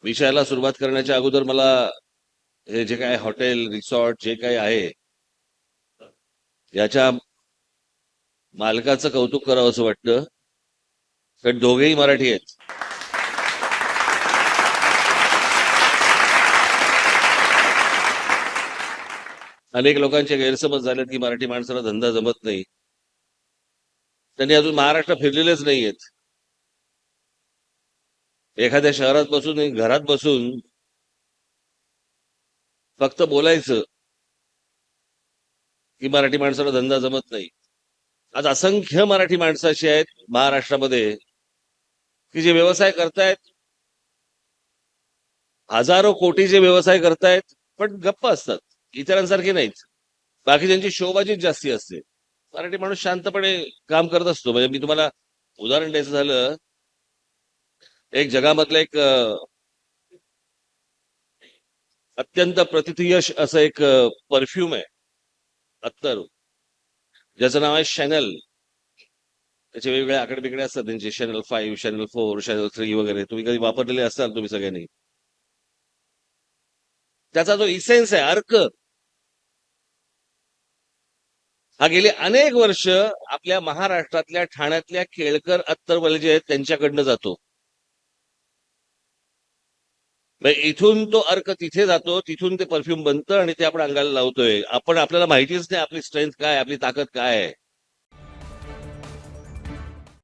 विषयाला सुरुवात करण्याच्या अगोदर मला हे जे काय हॉटेल रिसॉर्ट जे काही आहे याच्या मालकाचं कौतुक करावं असं वाटतं. कारण दोघेही मराठी आहेत. अनेक लोकांचे गैरसमज झालेत की मराठी माणसाला धंदा जमत नाही. त्यांनी अजून महाराष्ट्र फिरलेलेच नाहीयेत. एखाद्या शहरात बसून घरात बसून फक्त बोलायचं की मराठी माणसाला धंदा जमत नाही. आज असंख्य मराठी माणसं अशी आहेत महाराष्ट्रामध्ये की जे व्यवसाय करतायत, हजारो कोटीचे व्यवसाय करतायत, पण गप्प असतात, इतरांसारखे नाहीत. बाकीच्यांची शोबाजीच जास्ती असते. मराठी माणूस शांतपणे काम करत असतो. म्हणजे मी तुम्हाला उदाहरण द्यायचं झालं, एक जगामधलं एक अत्यंत प्रतिथयश असं एक परफ्यूम आहे, अत्तर, ज्याचं नाव आहे शॅनल. त्याचे वेगवेगळे आकडे बिकडे असतात त्यांचे, शॅनल 5, शॅनल 4, शॅनल 3 वगैरे. तुम्ही कधी वापरलेले असाल तुम्ही सगळ्यांनी. त्याचा जो इसेन्स आहे, अर्क, हा गेले अनेक वर्ष आपल्या महाराष्ट्रातल्या ठाण्यातल्या केळकर अत्तरवाले जे आहेत त्यांच्याकडनं जातो. इथून तो अर्क तिथे जातो, तिथून ते परफ्यूम बनतं आणि ते आपण अंगाला लावतोय. आपण, आपल्याला माहितीच नाही आपली स्ट्रेंथ काय, आपली ताकद काय आहे.